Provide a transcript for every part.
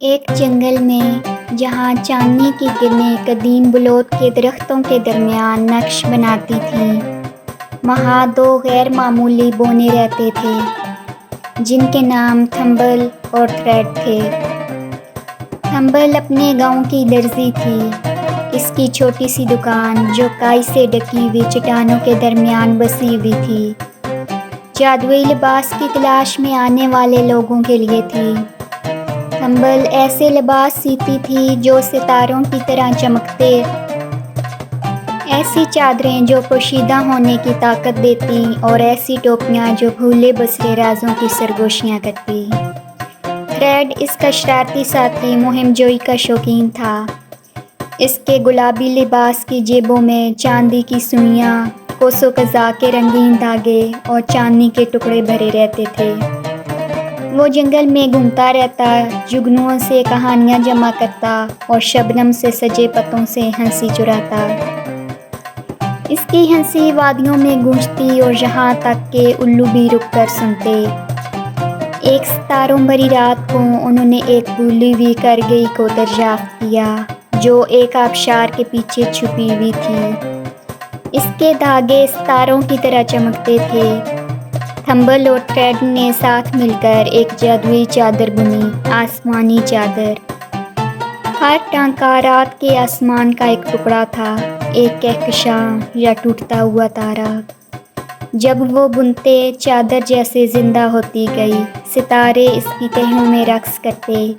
ایک جنگل میں جہاں چاندنی کی کرنیں قدیم بلوط کے درختوں کے درمیان نقش بناتی تھیں، وہاں دو غیر معمولی بونے رہتے تھے جن کے نام تھمبل اور تھریڈ تھے۔ تھمبل اپنے گاؤں کی درزی تھی۔ اس کی چھوٹی سی دکان جو کائی سے ڈھکی ہوئی چٹانوں کے درمیان بسی ہوئی تھی، جادوئی لباس کی تلاش میں آنے والے لوگوں کے لیے تھی۔ تھمبل ایسے لباس سیتی تھی جو ستاروں کی طرح چمکتے، ایسی چادریں جو پوشیدہ ہونے کی طاقت دیتی اور ایسی ٹوپیاں جو بھولے بسرے رازوں کی سرگوشیاں کرتی۔ تھریڈ اس کا شرارتی ساتھی مہم جوئی کا شوقین تھا۔ اس کے گلابی لباس کی جیبوں میں چاندی کی سوئیاں، کوسوں قزاق کے رنگین دھاگے اور چاندنی کے ٹکڑے بھرے رہتے تھے۔ وہ جنگل میں گھومتا رہتا، جگنوؤں سے کہانیاں جمع کرتا اور شبنم سے سجے پتوں سے ہنسی چراتا۔ اس کی ہنسی وادیوں میں گونجتی اور یہاں تک کہ الو بھی رک کر سنتے۔ ایک ستاروں بھری رات کو انہوں نے ایک بھولی ہوئی کرگئی کو دریافت کیا جو ایک آبشار کے پیچھے چھپی ہوئی تھی۔ اس کے دھاگے ستاروں کی طرح چمکتے تھے۔ تھمبل اور تھریڈ نے ساتھ مل کر ایک جادوئی چادر بنی، آسمانی چادر۔ ہر ٹانکا رات کے آسمان کا ایک ٹکڑا تھا، ایک کہکشاں یا ٹوٹتا ہوا تارا۔ جب وہ بنتے، چادر جیسے زندہ ہوتی گئی، ستارے اس کی تہوں میں رقص کرتے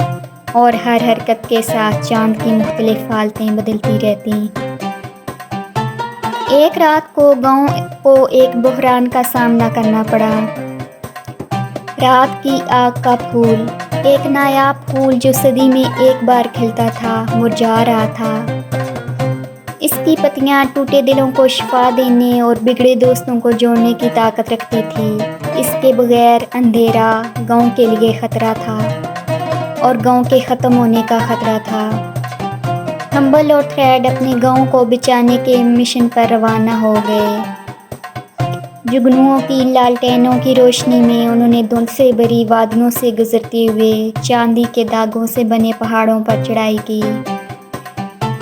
اور ہر حرکت کے ساتھ چاند کی مختلف حالتیں بدلتی رہتیں۔ ایک رات کو گاؤں کو ایک بحران کا سامنا کرنا پڑا۔ رات کی آگ کا پھول، ایک نایاب پھول جو صدی میں ایک بار کھلتا تھا، مرجھا رہا تھا۔ اس کی پتیاں ٹوٹے دلوں کو شفا دینے اور بگڑے دوستوں کو جوڑنے کی طاقت رکھتی تھی۔ اس کے بغیر اندھیرا گاؤں کے لیے خطرہ تھا اور گاؤں کے ختم ہونے کا خطرہ تھا۔ تھمبل اور تھریڈ اپنے گاؤں کو بچانے کے مشن پر روانہ ہو گئے۔ جگنوؤں کی لالٹینوں کی روشنی میں انہوں نے دھند سے بھری وادیوں سے گزرتے ہوئے چاندی کے دھاگوں سے بنے پہاڑوں پر چڑھائی کی۔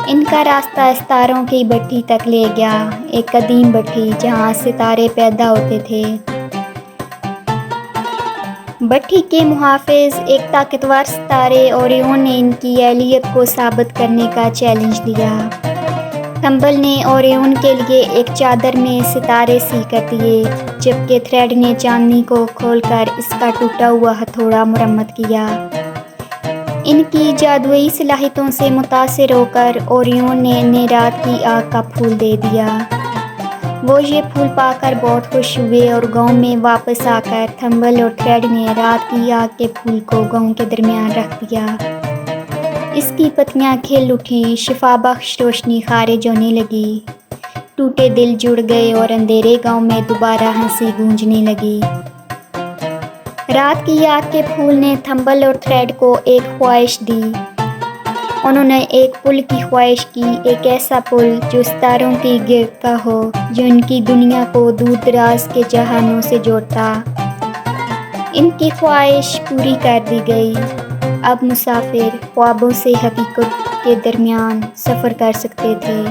ان کا راستہ ستاروں کی بھٹی تک لے گیا، ایک قدیم بھٹی جہاں ستارے پیدا ہوتے تھے۔ بھٹی کے محافظ، ایک طاقتور ستارے اوریون نے ان کی اہلیت کو ثابت کرنے کا چیلنج دیا۔ تھمبل نے اوریون کے لیے ایک چادر میں ستارے سی کر دیے، جبکہ تھریڈ نے چاندنی کو کھول کر اس کا ٹوٹا ہوا ہتھوڑا مرمت کیا۔ ان کی جادوئی صلاحیتوں سے متاثر ہو کر اوریون نے انہیں رات کی آگ کا پھول دے دیا۔ وہ یہ پھول پا کر بہت خوش ہوئے اور گاؤں میں واپس آ کر تھمبل اور تھریڈ نے رات کی آگ کے پھول کو گاؤں کے درمیان رکھ دیا۔ اس کی پتیاں کھل اٹھی، شفا بخش روشنی خارج ہونے لگی، ٹوٹے دل جڑ گئے اور اندھیرے گاؤں میں دوبارہ ہنسی گونجنے لگی۔ رات کی آگ کے پھول نے تھمبل اور تھریڈ کو ایک خواہش دی۔ انہوں نے ایک پل کی خواہش کی، ایک ایسا پل جو ستاروں کی گرد کا ہو، جو ان کی دنیا کو دور دراز کے جہانوں سے جوڑتا۔ ان کی خواہش پوری کر دی گئی۔ اب مسافر خوابوں سے حقیقت کے درمیان سفر کر سکتے تھے۔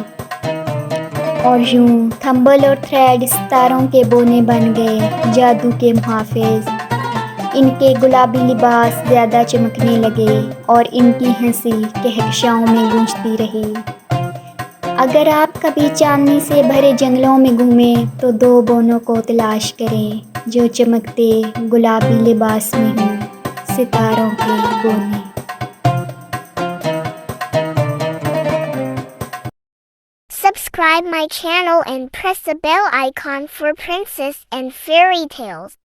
اور یوں تھمبل اور تھریڈ ستاروں کے بونے بن گئے، جادو کے محافظ۔ ان کے گلابی لباس زیادہ چمکنے لگے اور ان کی ہنسی کہکشاؤں میں گونجتی رہی۔ اگر آپ کبھی چاندنی سے بھرے جنگلوں میں گھومیں تو دو بونوں کو تلاش کریں جو چمکتے گلابی لباس میں ہوں، ستاروں کے بونے۔ Subscribe my channel and press the bell icon for princess and fairy tales.